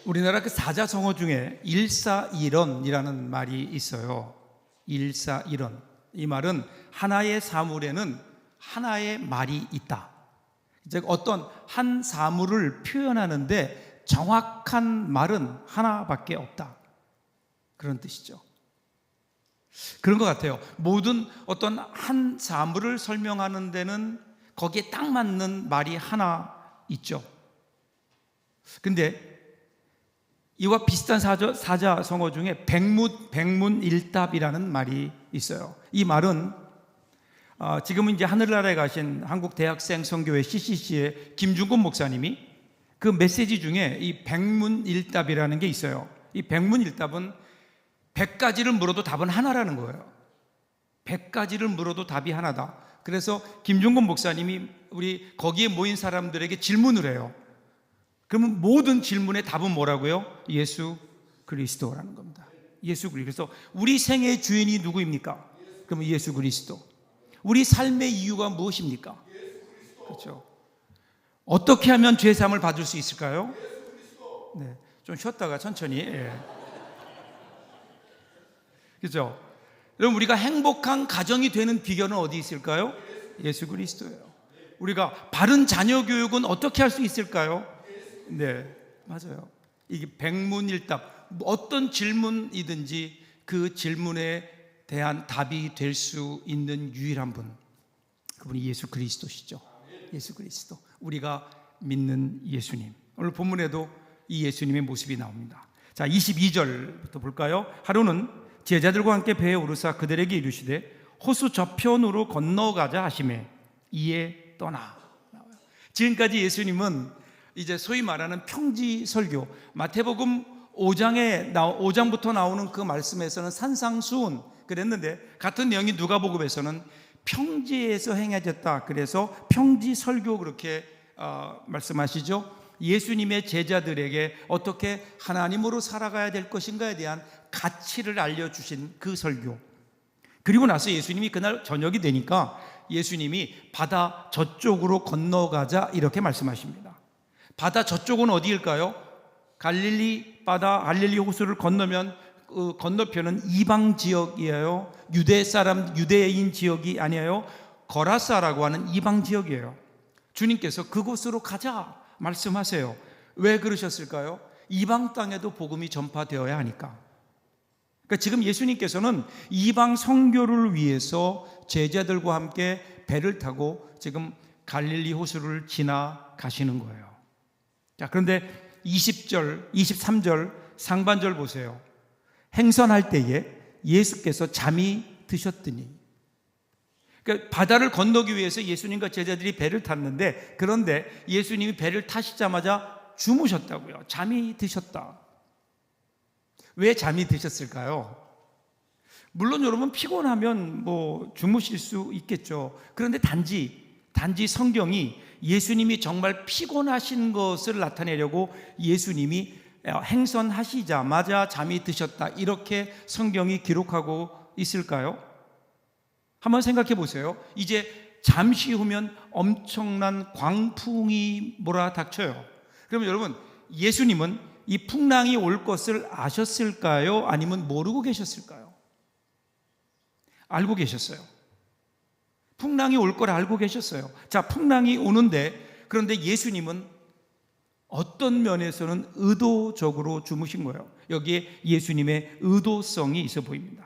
우리나라 그 사자성어 중에 일사일언이라는 말이 있어요. 일사일언. 이 말은 하나의 사물에는 하나의 말이 있다. 즉 어떤 한 사물을 표현하는데 정확한 말은 하나밖에 없다. 그런 뜻이죠. 그런 것 같아요. 모든 어떤 한 사물을 설명하는 데는 거기에 딱 맞는 말이 하나 있죠. 근데 이와 비슷한 사자성어 중에 백문일답이라는 말이 있어요. 이 말은 지금은 이제 하늘나라에 가신 한국 대학생 선교회 CCC의 김중곤 목사님이 그 메시지 중에 이 백문일답이라는 게 있어요. 이 백문일답은 100가지를 물어도 답은 하나라는 거예요. 100가지를 물어도 답이 하나다. 그래서 김중곤 목사님이 우리 거기에 모인 사람들에게 질문을 해요. 그러면 모든 질문의 답은 뭐라고요? 예수 그리스도라는 겁니다. 예수 그리스도. 그래서 우리 생애의 주인이 누구입니까? 그러면 예수 그리스도. 우리 삶의 이유가 무엇입니까? 그렇죠. 어떻게 하면 죄 사함을 받을 수 있을까요? 네, 좀 쉬었다가 천천히. 그렇죠. 여러분, 우리가 행복한 가정이 되는 비결은 어디 있을까요? 예수 그리스도예요. 우리가 바른 자녀 교육은 어떻게 할 수 있을까요? 네, 맞아요. 이게 백문일답, 어떤 질문이든지 그 질문에 대한 답이 될 수 있는 유일한 분, 그분이 예수 그리스도시죠. 예수 그리스도, 우리가 믿는 예수님. 오늘 본문에도 이 예수님의 모습이 나옵니다. 자, 22절부터 볼까요? 하루는 제자들과 함께 배에 오르사 그들에게 이르시되 호수 저편으로 건너가자 하시매 이에 떠나. 지금까지 예수님은 이제 소위 말하는 평지 설교, 마태복음 5장부터 나오는 그 말씀에서는 산상수훈 그랬는데, 같은 내용이 누가복음에서는 평지에서 행해졌다. 그래서 평지 설교 그렇게 말씀하시죠. 예수님의 제자들에게 어떻게 하나님으로 살아가야 될 것인가에 대한 가치를 알려주신 그 설교. 그리고 나서 예수님이 그날 저녁이 되니까 예수님이 바다 저쪽으로 건너가자 이렇게 말씀하십니다. 바다 저쪽은 어디일까요? 갈릴리 바다, 갈릴리 호수를 건너면 그 건너편은 이방 지역이에요. 유대인 지역이 아니에요. 거라사라고 하는 이방 지역이에요. 주님께서 그곳으로 가자 말씀하세요. 왜 그러셨을까요? 이방 땅에도 복음이 전파되어야 하니까. 그러니까 지금 예수님께서는 이방 선교를 위해서 제자들과 함께 배를 타고 지금 갈릴리 호수를 지나가시는 거예요. 자, 그런데 20절, 23절 상반절 보세요. 행선할 때에 예수께서 잠이 드셨더니. 그러니까 바다를 건너기 위해서 예수님과 제자들이 배를 탔는데, 그런데 예수님이 배를 타시자마자 주무셨다고요. 잠이 드셨다. 왜 잠이 드셨을까요? 물론 여러분 피곤하면 주무실 수 있겠죠. 그런데 단지 성경이 예수님이 정말 피곤하신 것을 나타내려고 예수님이 행선하시자마자 잠이 드셨다 이렇게 성경이 기록하고 있을까요? 한번 생각해 보세요. 이제 잠시 후면 엄청난 광풍이 몰아닥쳐요. 그러면 여러분, 예수님은 이 풍랑이 올 것을 아셨을까요? 아니면 모르고 계셨을까요? 알고 계셨어요. 풍랑이 올 걸 알고 계셨어요. 자, 풍랑이 오는데, 그런데 예수님은 어떤 면에서는 의도적으로 주무신 거예요. 여기에 예수님의 의도성이 있어 보입니다.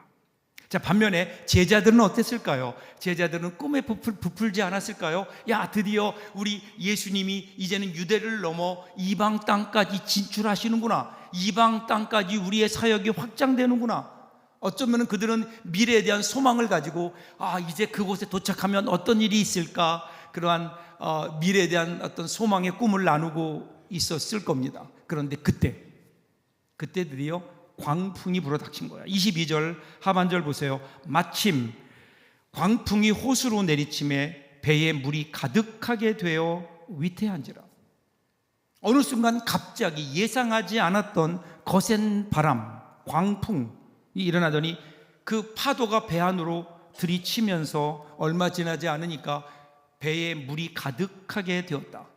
자, 반면에 제자들은 어땠을까요? 제자들은 꿈에 부풀지 않았을까요? 야, 드디어 우리 예수님이 이제는 유대를 넘어 이방 땅까지 진출하시는구나. 이방 땅까지 우리의 사역이 확장되는구나. 어쩌면 그들은 미래에 대한 소망을 가지고 이제 그곳에 도착하면 어떤 일이 있을까, 그러한 미래에 대한 어떤 소망의 꿈을 나누고 있었을 겁니다. 그런데 그때 드디어 광풍이 불어닥친 거야. 22절 하반절 보세요. 마침 광풍이 호수로 내리침에 배에 물이 가득하게 되어 위태한지라. 어느 순간 갑자기 예상하지 않았던 거센 바람, 광풍이 일어나더니 그 파도가 배 안으로 들이치면서 얼마 지나지 않으니까 배에 물이 가득하게 되었다.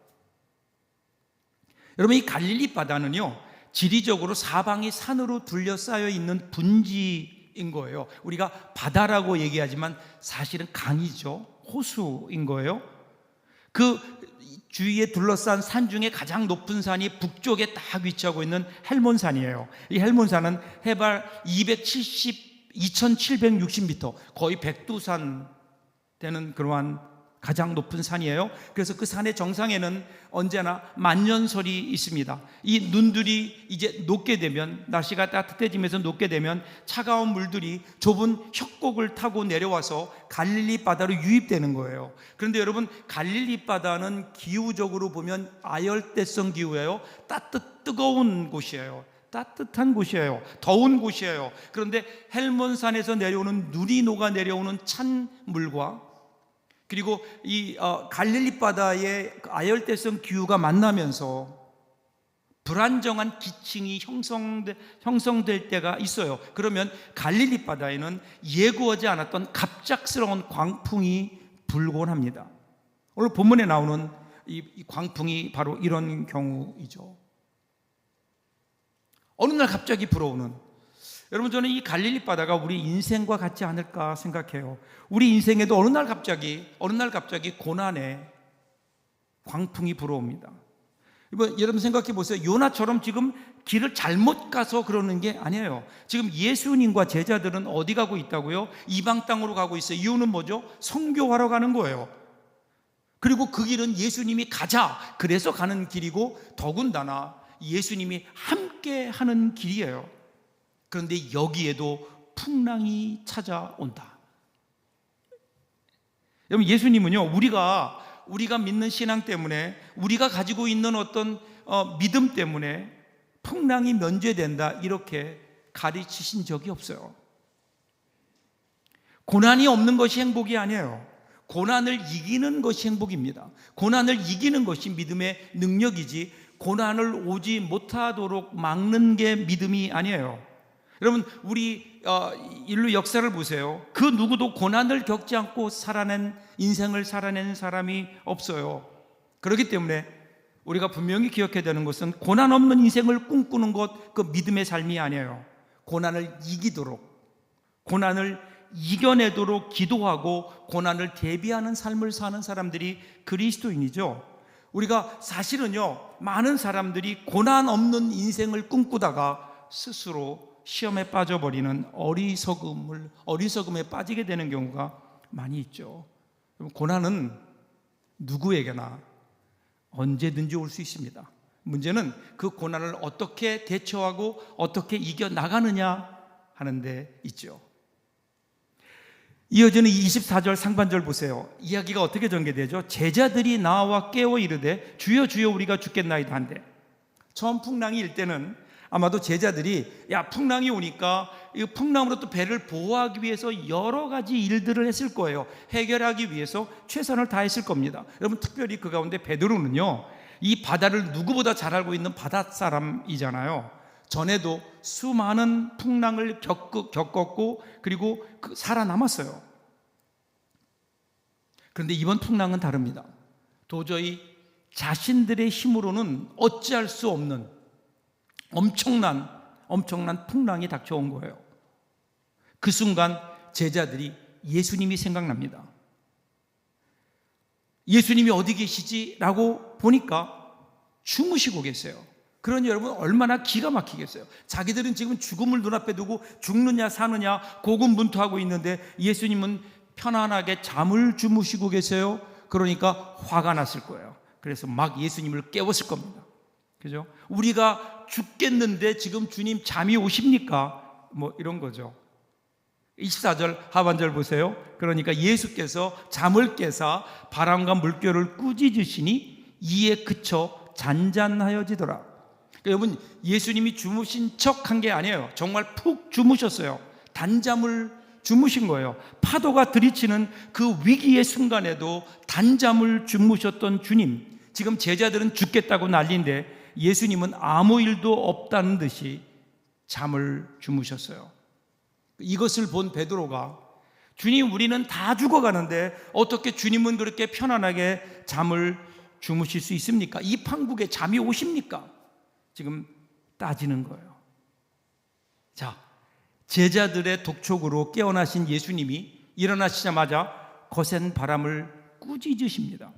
여러분, 이 갈릴리 바다는요, 지리적으로 사방이 산으로 둘러싸여 있는 분지인 거예요. 우리가 바다라고 얘기하지만 사실은 강이죠. 호수인 거예요. 그 주위에 둘러싼 산 중에 가장 높은 산이 북쪽에 딱 위치하고 있는 헬몬산이에요. 이 헬몬산은 해발 2760m, 거의 백두산 되는 그러한 가장 높은 산이에요. 그래서 그 산의 정상에는 언제나 만년설이 있습니다. 이 눈들이 이제 녹게 되면, 날씨가 따뜻해지면서 녹게 되면 차가운 물들이 좁은 협곡을 타고 내려와서 갈릴리 바다로 유입되는 거예요. 그런데 여러분, 갈릴리 바다는 기후적으로 보면 아열대성 기후예요. 뜨거운 곳이에요. 따뜻한 곳이에요. 더운 곳이에요. 그런데 헬몬산에서 내려오는 눈이 녹아 내려오는 찬 물과 그리고 이 갈릴리 바다의 아열대성 기후가 만나면서 불안정한 기층이 형성될 때가 있어요. 그러면 갈릴리 바다에는 예고하지 않았던 갑작스러운 광풍이 불곤 합니다. 오늘 본문에 나오는 이 광풍이 바로 이런 경우이죠. 어느 날 갑자기 불어오는, 여러분, 저는 이 갈릴리 바다가 우리 인생과 같지 않을까 생각해요. 우리 인생에도 어느 날 갑자기 고난의 광풍이 불어옵니다. 여러분 생각해 보세요. 요나처럼 지금 길을 잘못 가서 그러는 게 아니에요. 지금 예수님과 제자들은 어디 가고 있다고요? 이방 땅으로 가고 있어요. 이유는 뭐죠? 선교하러 가는 거예요. 그리고 그 길은 예수님이 가자, 그래서 가는 길이고, 더군다나 예수님이 함께 하는 길이에요. 그런데 여기에도 풍랑이 찾아온다. 여러분, 예수님은요, 우리가 믿는 신앙 때문에, 우리가 가지고 있는 어떤 믿음 때문에 풍랑이 면제된다, 이렇게 가르치신 적이 없어요. 고난이 없는 것이 행복이 아니에요. 고난을 이기는 것이 행복입니다. 고난을 이기는 것이 믿음의 능력이지, 고난을 오지 못하도록 막는 게 믿음이 아니에요. 여러분, 우리 인류 역사를 보세요. 그 누구도 고난을 겪지 않고 인생을 살아낸 사람이 없어요. 그렇기 때문에 우리가 분명히 기억해야 되는 것은, 고난 없는 인생을 꿈꾸는 것, 그 믿음의 삶이 아니에요. 고난을 이기도록, 고난을 이겨내도록 기도하고 고난을 대비하는 삶을 사는 사람들이 그리스도인이죠. 우리가 사실은요, 많은 사람들이 고난 없는 인생을 꿈꾸다가 스스로 시험에 빠져버리는 어리석음에 빠지게 되는 경우가 많이 있죠. 고난은 누구에게나 언제든지 올 수 있습니다. 문제는 그 고난을 어떻게 대처하고 어떻게 이겨나가느냐 하는 데 있죠. 이어지는 24절 상반절 보세요. 이야기가 어떻게 전개되죠? 제자들이 나와 깨워 이르되 주여 주여 우리가 죽겠나이다 한데, 처음 풍랑이 일 때는 아마도 제자들이, 야, 풍랑이 오니까 이 풍랑으로 또 배를 보호하기 위해서 여러 가지 일들을 했을 거예요. 해결하기 위해서 최선을 다했을 겁니다. 여러분, 특별히 그 가운데 베드로는요, 이 바다를 누구보다 잘 알고 있는 바닷사람이잖아요. 전에도 수많은 풍랑을 겪었고 그리고 살아남았어요. 그런데 이번 풍랑은 다릅니다. 도저히 자신들의 힘으로는 어찌할 수 없는 엄청난 풍랑이 닥쳐온 거예요. 그 순간 제자들이 예수님이 생각납니다. 예수님이 어디 계시지? 라고 보니까 주무시고 계세요. 그러니 여러분, 얼마나 기가 막히겠어요. 자기들은 지금 죽음을 눈앞에 두고 죽느냐 사느냐 고군분투하고 있는데 예수님은 편안하게 잠을 주무시고 계세요. 그러니까 화가 났을 거예요. 그래서 막 예수님을 깨웠을 겁니다. 그죠? 우리가 죽겠는데 지금 주님 잠이 오십니까? 뭐 이런 거죠. 24절 하반절 보세요. 그러니까 예수께서 잠을 깨사 바람과 물결을 꾸짖으시니 이에 그쳐 잔잔하여지더라. 그러니까 여러분, 예수님이 주무신 척한 게 아니에요. 정말 푹 주무셨어요. 단잠을 주무신 거예요. 파도가 들이치는 그 위기의 순간에도 단잠을 주무셨던 주님, 지금 제자들은 죽겠다고 난리인데 예수님은 아무 일도 없다는 듯이 잠을 주무셨어요. 이것을 본 베드로가, 주님, 우리는 다 죽어가는데 어떻게 주님은 그렇게 편안하게 잠을 주무실 수 있습니까? 이 판국에 잠이 오십니까? 지금 따지는 거예요. 자, 제자들의 독촉으로 깨어나신 예수님이 일어나시자마자 거센 바람을 꾸짖으십니다.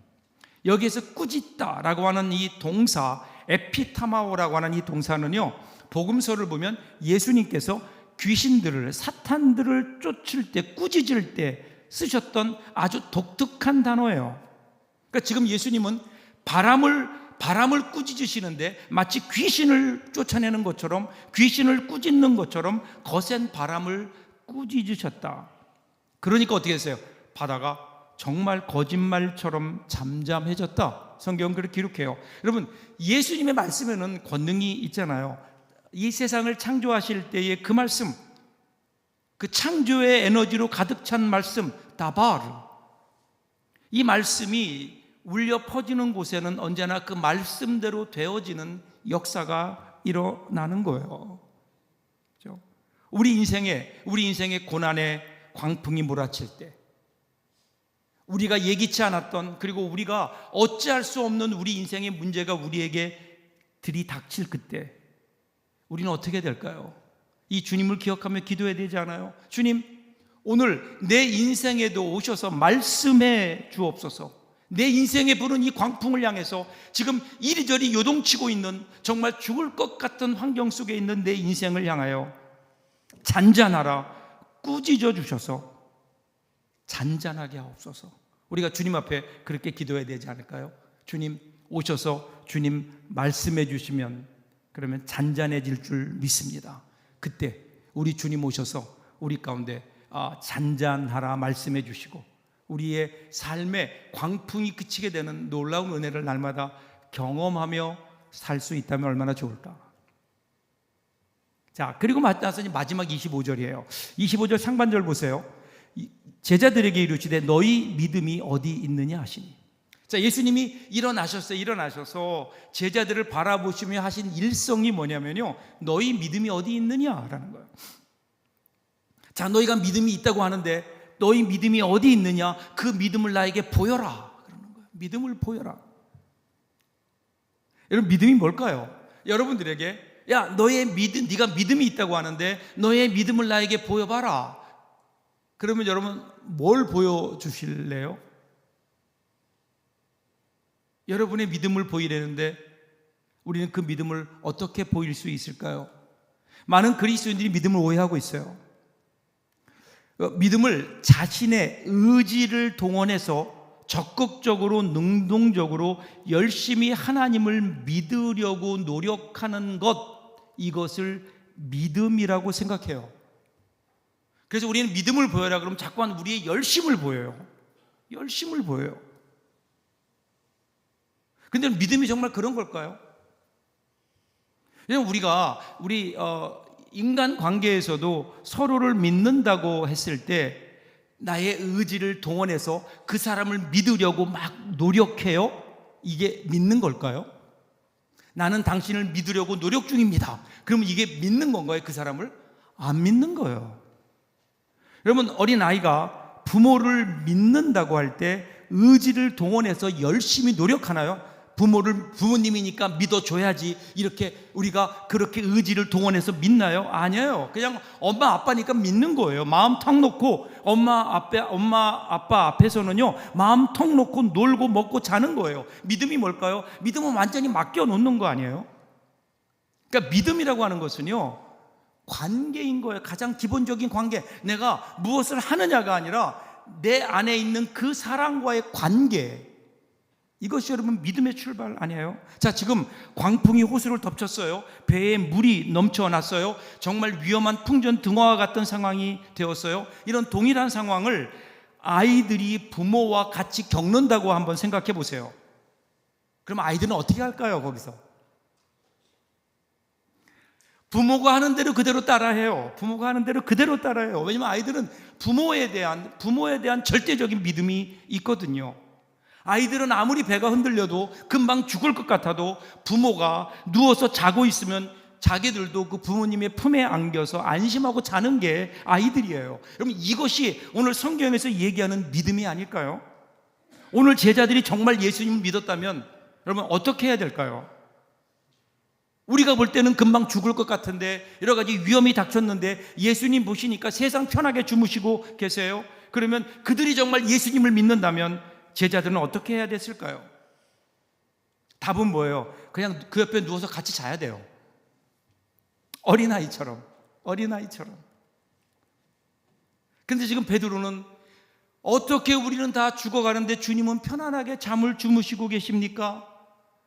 여기에서 꾸짖다라고 하는 이 동사, 에피타마오라고 하는 이 동사는요, 복음서를 보면 예수님께서 귀신들을, 사탄들을 쫓을 때, 꾸짖을 때 쓰셨던 아주 독특한 단어예요. 그러니까 지금 예수님은 바람을 꾸짖으시는데 마치 귀신을 쫓아내는 것처럼, 귀신을 꾸짖는 것처럼 거센 바람을 꾸짖으셨다. 그러니까 어떻게 했어요? 바다가 정말 거짓말처럼 잠잠해졌다. 성경은 그렇게 기록해요. 여러분, 예수님의 말씀에는 권능이 있잖아요. 이 세상을 창조하실 때의 그 말씀, 그 창조의 에너지로 가득 찬 말씀, 다바르, 이 말씀이 울려 퍼지는 곳에는 언제나 그 말씀대로 되어지는 역사가 일어나는 거예요. 그렇죠? 우리 인생의 고난의 광풍이 몰아칠 때, 우리가 예기치 않았던, 그리고 우리가 어찌할 수 없는 우리 인생의 문제가 우리에게 들이닥칠 그때 우리는 어떻게 될까요? 이 주님을 기억하며 기도해야 되지 않아요? 주님, 오늘 내 인생에도 오셔서 말씀해 주옵소서. 내 인생에 부는 이 광풍을 향해서 지금 이리저리 요동치고 있는, 정말 죽을 것 같은 환경 속에 있는 내 인생을 향하여 잔잔하라, 꾸짖어 주셔서 잔잔하게 하옵소서. 우리가 주님 앞에 그렇게 기도해야 되지 않을까요? 주님 오셔서 주님 말씀해 주시면 그러면 잔잔해질 줄 믿습니다. 그때 우리 주님 오셔서 우리 가운데 잔잔하라 말씀해 주시고 우리의 삶의 광풍이 그치게 되는 놀라운 은혜를 날마다 경험하며 살 수 있다면 얼마나 좋을까. 자, 그리고 나서 마지막 25절이에요 25절 상반절 보세요. 제자들에게 이르시되 너희 믿음이 어디 있느냐 하시니. 자, 예수님이 일어나셔서 제자들을 바라보시며 하신 일성이 뭐냐면요, 너희 믿음이 어디 있느냐라는 거예요. 자, 너희가 믿음이 있다고 하는데 너희 믿음이 어디 있느냐, 그 믿음을 나에게 보여라 그러는 거예요. 믿음을 보여라. 여러분, 믿음이 뭘까요? 여러분들에게 야, 네가 믿음이 있다고 하는데 너의 믿음을 나에게 보여봐라. 그러면 여러분 뭘 보여주실래요? 여러분의 믿음을 보이려는데 우리는 그 믿음을 어떻게 보일 수 있을까요? 많은 그리스도인들이 믿음을 오해하고 있어요. 믿음을 자신의 의지를 동원해서 적극적으로, 능동적으로 열심히 하나님을 믿으려고 노력하는 것, 이것을 믿음이라고 생각해요. 그래서 우리는 믿음을 보여라 그러면 자꾸만 우리의 열심을 보여요. 열심을 보여요. 근데 믿음이 정말 그런 걸까요? 왜냐면 우리 인간 관계에서도 서로를 믿는다고 했을 때 나의 의지를 동원해서 그 사람을 믿으려고 막 노력해요? 이게 믿는 걸까요? 나는 당신을 믿으려고 노력 중입니다. 그러면 이게 믿는 건가요? 그 사람을? 안 믿는 거예요. 여러분, 어린아이가 부모를 믿는다고 할 때 의지를 동원해서 열심히 노력하나요? 부모님이니까 믿어줘야지, 이렇게 우리가 그렇게 의지를 동원해서 믿나요? 아니에요. 그냥 엄마 아빠니까 믿는 거예요. 마음 턱 놓고 엄마 아빠 앞에서는요, 마음 턱 놓고 놀고 먹고 자는 거예요. 믿음이 뭘까요? 믿음은 완전히 맡겨 놓는 거 아니에요? 그러니까 믿음이라고 하는 것은요, 관계인 거예요. 가장 기본적인 관계. 내가 무엇을 하느냐가 아니라 내 안에 있는 그 사람과의 관계, 이것이 여러분 믿음의 출발 아니에요? 자, 지금 광풍이 호수를 덮쳤어요. 배에 물이 넘쳐났어요. 정말 위험한 풍전등화와 같은 상황이 되었어요. 이런 동일한 상황을 아이들이 부모와 같이 겪는다고 한번 생각해 보세요. 그럼 아이들은 어떻게 할까요? 거기서 부모가 하는 대로 그대로 따라해요. 부모가 하는 대로 그대로 따라해요. 왜냐하면 아이들은 부모에 대한 절대적인 믿음이 있거든요. 아이들은 아무리 배가 흔들려도 금방 죽을 것 같아도 부모가 누워서 자고 있으면 자기들도 그 부모님의 품에 안겨서 안심하고 자는 게 아이들이에요. 여러분, 이것이 오늘 성경에서 얘기하는 믿음이 아닐까요? 오늘 제자들이 정말 예수님을 믿었다면 여러분 어떻게 해야 될까요? 우리가 볼 때는 금방 죽을 것 같은데 여러 가지 위험이 닥쳤는데 예수님 보시니까 세상 편하게 주무시고 계세요. 그러면 그들이 정말 예수님을 믿는다면 제자들은 어떻게 해야 됐을까요? 답은 뭐예요? 그냥 그 옆에 누워서 같이 자야 돼요. 어린아이처럼. 근데 지금 베드로는 어떻게 우리는 다 죽어가는데 주님은 편안하게 잠을 주무시고 계십니까?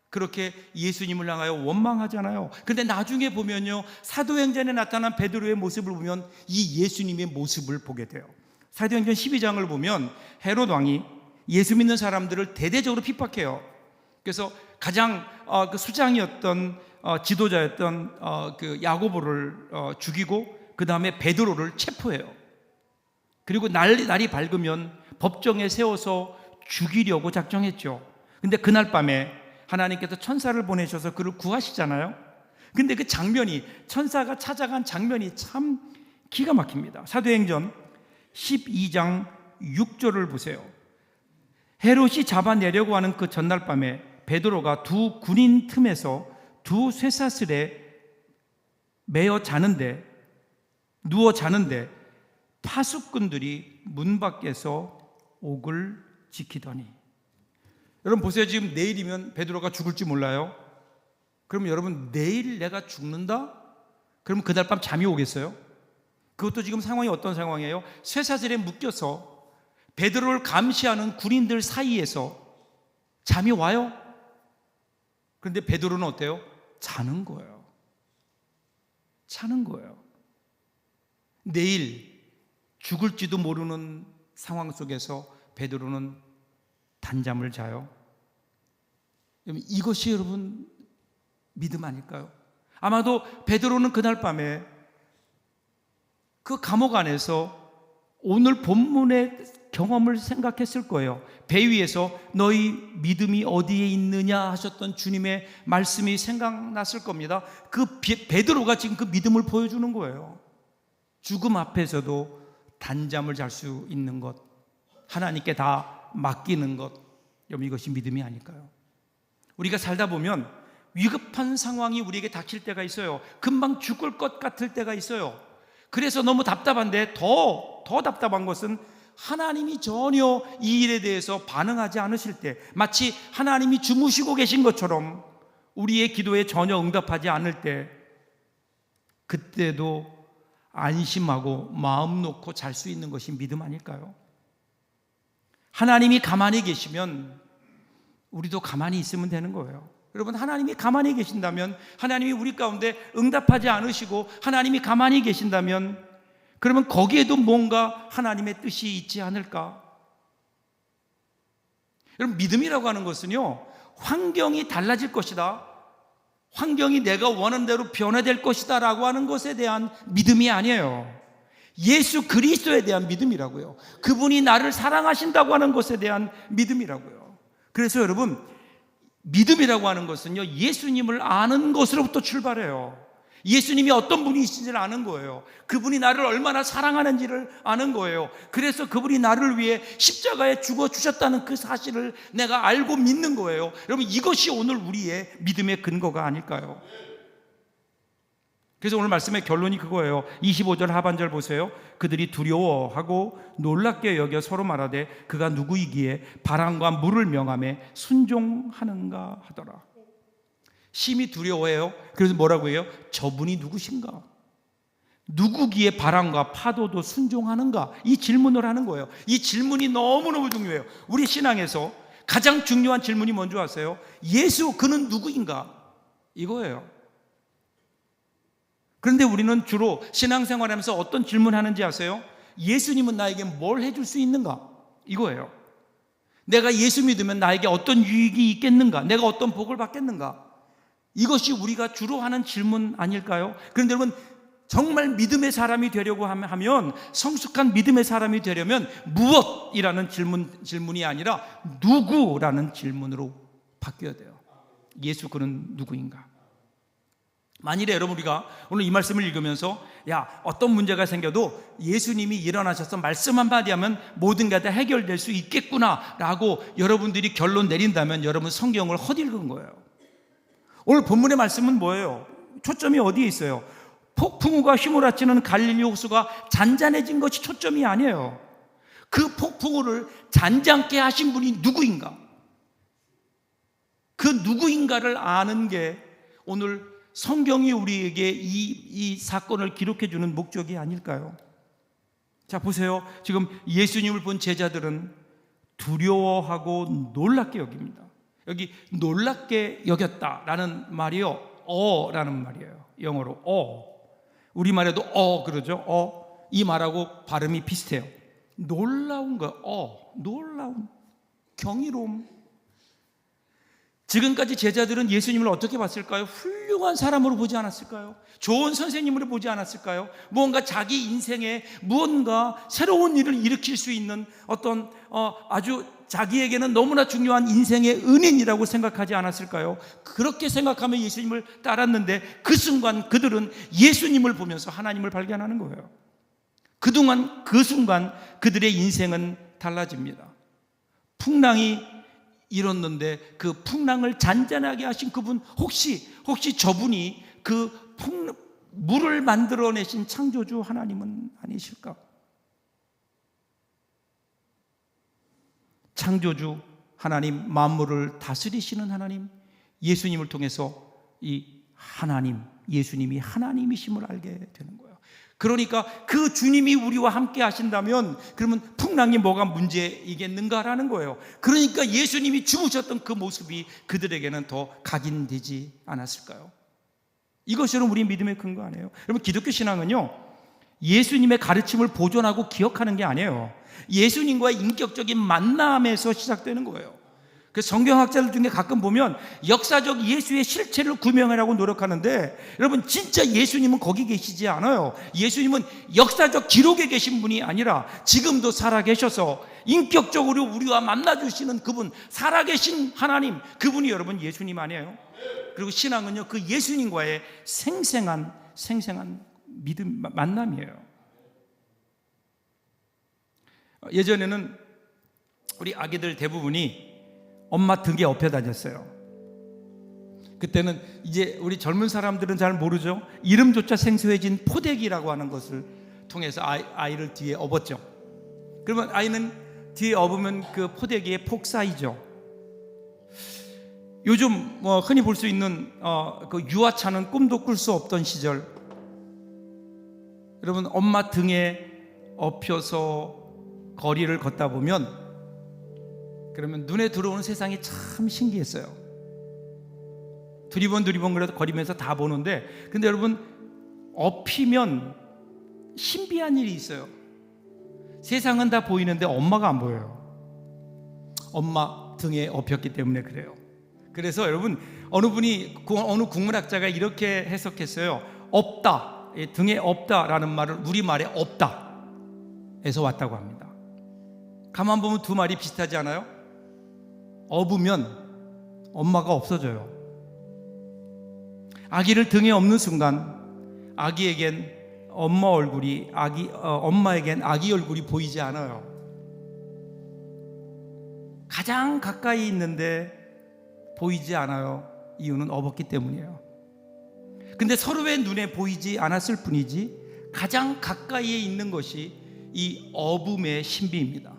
그렇게 예수님을 향하여 원망하잖아요. 근데 나중에 보면요, 사도행전에 나타난 베드로의 모습을 보면 이 예수님의 모습을 보게 돼요. 사도행전 12장을 보면 헤롯 왕이 예수 믿는 사람들을 대대적으로 핍박해요. 그래서 가장 그 수장이었던 지도자였던 그 야고보를 죽이고 그 다음에 베드로를 체포해요. 그리고 날이 밝으면 법정에 세워서 죽이려고 작정했죠. 근데 그날 밤에 하나님께서 천사를 보내셔서 그를 구하시잖아요. 근데 그 장면이, 천사가 찾아간 장면이 참 기가 막힙니다. 사도행전 12장 6절을 보세요. 헤롯이 잡아내려고 하는 그 전날 밤에 베드로가 두 군인 틈에서 두 쇠사슬에 누워 자는데 파수꾼들이 문 밖에서 옥을 지키더니. 여러분 보세요. 지금 내일이면 베드로가 죽을지 몰라요. 그러면 여러분 내일 내가 죽는다? 그러면 그날 밤 잠이 오겠어요? 그것도 지금 상황이 어떤 상황이에요? 쇠사슬에 묶여서 베드로를 감시하는 군인들 사이에서 잠이 와요? 그런데 베드로는 어때요? 자는 거예요. 내일 죽을지도 모르는 상황 속에서 베드로는 단잠을 자요. 이것이 여러분 믿음 아닐까요? 아마도 베드로는 그날 밤에 그 감옥 안에서 오늘 본문의 경험을 생각했을 거예요. 배 위에서 너희 믿음이 어디에 있느냐 하셨던 주님의 말씀이 생각났을 겁니다. 그 베드로가 지금 그 믿음을 보여주는 거예요. 죽음 앞에서도 단잠을 잘 수 있는 것, 하나님께 다 맡기는 것, 여러분 이것이 믿음이 아닐까요? 우리가 살다 보면 위급한 상황이 우리에게 닥칠 때가 있어요. 금방 죽을 것 같을 때가 있어요. 그래서 너무 답답한데 더 답답한 것은 하나님이 전혀 이 일에 대해서 반응하지 않으실 때, 마치 하나님이 주무시고 계신 것처럼 우리의 기도에 전혀 응답하지 않을 때, 그때도 안심하고 마음 놓고 잘 수 있는 것이 믿음 아닐까요? 하나님이 가만히 계시면 우리도 가만히 있으면 되는 거예요. 여러분 하나님이 가만히 계신다면, 하나님이 우리 가운데 응답하지 않으시고 하나님이 가만히 계신다면, 그러면 거기에도 뭔가 하나님의 뜻이 있지 않을까? 여러분 믿음이라고 하는 것은요, 환경이 달라질 것이다, 환경이 내가 원하는 대로 변화될 것이다 라고 하는 것에 대한 믿음이 아니에요. 예수 그리스도에 대한 믿음이라고요. 그분이 나를 사랑하신다고 하는 것에 대한 믿음이라고요. 그래서 여러분 믿음이라고 하는 것은요, 예수님을 아는 것으로부터 출발해요. 예수님이 어떤 분이신지를 아는 거예요. 그분이 나를 얼마나 사랑하는지를 아는 거예요. 그래서 그분이 나를 위해 십자가에 죽어주셨다는 그 사실을 내가 알고 믿는 거예요. 여러분 이것이 오늘 우리의 믿음의 근거가 아닐까요? 그래서 오늘 말씀의 결론이 그거예요. 25절 하반절 보세요. 그들이 두려워하고 놀랍게 여겨 서로 말하되 그가 누구이기에 바람과 물을 명함에 순종하는가 하더라. 심히 두려워해요. 그래서 뭐라고 해요? 저분이 누구신가? 누구기에 바람과 파도도 순종하는가? 이 질문을 하는 거예요. 이 질문이 너무너무 중요해요. 우리 신앙에서 가장 중요한 질문이 뭔지 아세요? 예수 그는 누구인가? 이거예요. 그런데 우리는 주로 신앙생활하면서 어떤 질문하는지 아세요? 예수님은 나에게 뭘 해줄 수 있는가? 이거예요. 내가 예수 믿으면 나에게 어떤 유익이 있겠는가? 내가 어떤 복을 받겠는가? 이것이 우리가 주로 하는 질문 아닐까요? 그런데 여러분 정말 믿음의 사람이 되려고 하면, 성숙한 믿음의 사람이 되려면 무엇이라는 질문이 아니라 누구라는 질문으로 바뀌어야 돼요. 예수 그는 누구인가? 만일에 여러분 우리가 오늘 이 말씀을 읽으면서 어떤 문제가 생겨도 예수님이 일어나셔서 말씀 한마디 하면 모든 게 다 해결될 수 있겠구나 라고 여러분들이 결론 내린다면 여러분 성경을 헛읽은 거예요. 오늘 본문의 말씀은 뭐예요? 초점이 어디에 있어요? 폭풍우가 휘몰아치는 갈릴리 호수가 잔잔해진 것이 초점이 아니에요. 그 폭풍우를 잔잔케 하신 분이 누구인가? 그 누구인가를 아는 게 오늘 성경이 우리에게 이 사건을 기록해 주는 목적이 아닐까요? 자, 보세요. 지금 예수님을 본 제자들은 두려워하고 놀랍게 여깁니다. 여기 놀랍게 여겼다라는 말이요, 라는 말이에요. 영어로 우리말에도 그러죠. 이 말하고 발음이 비슷해요. 놀라운 거, 놀라운 경이로움. 지금까지 제자들은 예수님을 어떻게 봤을까요? 훌륭한 사람으로 보지 않았을까요? 좋은 선생님으로 보지 않았을까요? 무언가 자기 인생에 무언가 새로운 일을 일으킬 수 있는 어떤 아주 자기에게는 너무나 중요한 인생의 은인이라고 생각하지 않았을까요? 그렇게 생각하며 예수님을 따랐는데 그 순간 그들은 예수님을 보면서 하나님을 발견하는 거예요. 그동안 그 순간 그들의 인생은 달라집니다. 풍랑이 일었는데 그 풍랑을 잔잔하게 하신 그분, 혹시 저분이 그 물을 만들어내신 창조주 하나님은 아니실까? 창조주 하나님, 만물을 다스리시는 하나님, 예수님을 통해서 이 하나님, 예수님이 하나님이심을 알게 되는 거예요. 그러니까 그 주님이 우리와 함께 하신다면 그러면 풍랑이 뭐가 문제이겠는가라는 거예요. 그러니까 예수님이 주무셨던 그 모습이 그들에게는 더 각인되지 않았을까요? 이것이 우리 믿음의 근거 아니에요? 여러분, 기독교 신앙은요, 예수님의 가르침을 보존하고 기억하는 게 아니에요. 예수님과의 인격적인 만남에서 시작되는 거예요. 그래서 성경학자들 중에 가끔 보면 역사적 예수의 실체를 구명하려고 노력하는데, 여러분, 진짜 예수님은 거기 계시지 않아요. 예수님은 역사적 기록에 계신 분이 아니라 지금도 살아계셔서 인격적으로 우리와 만나주시는 그분, 살아계신 하나님, 그분이 여러분 예수님 아니에요? 그리고 신앙은요, 그 예수님과의 생생한 믿음, 만남이에요. 예전에는 우리 아기들 대부분이 엄마 등에 업혀 다녔어요. 그때는 이제 우리 젊은 사람들은 잘 모르죠. 이름조차 생소해진 포대기라고 하는 것을 통해서 아이를 뒤에 업었죠. 그러면 아이는 뒤에 업으면 그 포대기에 폭 쌓이죠. 요즘 흔히 볼 수 있는 그 유아차는 꿈도 꿀 수 없던 시절, 여러분, 엄마 등에 업혀서 거리를 걷다 보면 그러면 눈에 들어오는 세상이 참 신기했어요. 두리번 그래도 거리면서 다 보는데, 근데 여러분, 업히면 신비한 일이 있어요. 세상은 다 보이는데 엄마가 안 보여요. 엄마 등에 업혔기 때문에 그래요. 그래서 여러분, 어느 국문학자가 이렇게 해석했어요. 없다, 등에 없다라는 말은 우리말에 없다 에서 왔다고 합니다. 가만 보면 두 말이 비슷하지 않아요? 업으면 엄마가 없어져요. 아기를 등에 업는 순간 아기에겐 엄마 얼굴이 엄마에겐 아기 얼굴이 보이지 않아요. 가장 가까이 있는데 보이지 않아요. 이유는 업었기 때문이에요. 근데 서로의 눈에 보이지 않았을 뿐이지 가장 가까이에 있는 것이 이 업음의 신비입니다.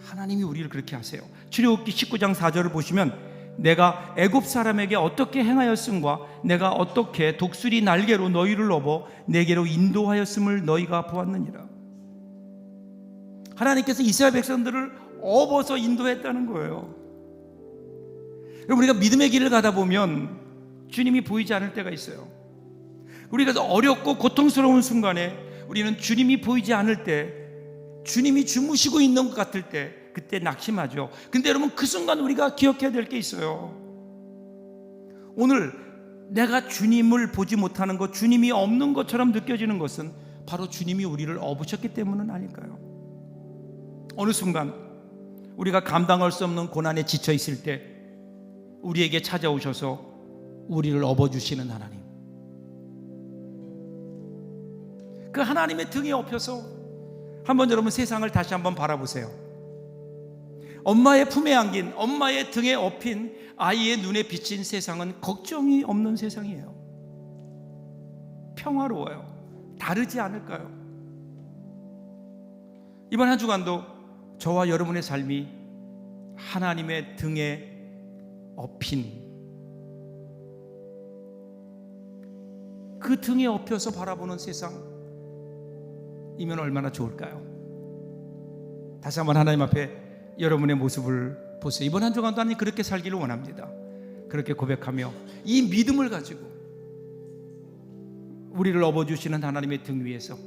하나님이 우리를 그렇게 하세요. 출애굽기 19장 4절을 보시면 내가 애굽 사람에게 어떻게 행하였음과 내가 어떻게 독수리 날개로 너희를 업어 내게로 인도하였음을 너희가 보았느니라. 하나님께서 이스라엘 백성들을 업어서 인도했다는 거예요. 우리가 믿음의 길을 가다 보면 주님이 보이지 않을 때가 있어요. 우리가 어렵고 고통스러운 순간에 우리는 주님이 보이지 않을 때, 주님이 주무시고 있는 것 같을 때, 그때 낙심하죠. 근데 여러분, 그 순간 우리가 기억해야 될 게 있어요. 오늘 내가 주님을 보지 못하는 것, 주님이 없는 것처럼 느껴지는 것은 바로 주님이 우리를 업으셨기 때문은 아닐까요? 어느 순간 우리가 감당할 수 없는 고난에 지쳐 있을 때 우리에게 찾아오셔서 우리를 업어주시는 하나님, 그 하나님의 등에 업혀서 한번 여러분 세상을 다시 한번 바라보세요. 엄마의 품에 안긴, 엄마의 등에 업힌 아이의 눈에 비친 세상은 걱정이 없는 세상이에요. 평화로워요. 다르지 않을까요? 이번 한 주간도 저와 여러분의 삶이 하나님의 등에 업힌, 그 등에 업혀서 바라보는 세상이면 얼마나 좋을까요? 다시 한번 하나님 앞에 여러분의 모습을 보세요. 이번 한 주간도 하나님 그렇게 살기를 원합니다. 그렇게 고백하며 이 믿음을 가지고 우리를 업어주시는 하나님의 등 위에서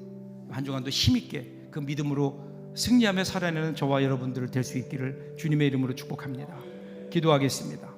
한 주간도 힘있게 그 믿음으로 승리하며 살아내는 저와 여러분들 될 수 있기를 주님의 이름으로 축복합니다. 기도하겠습니다.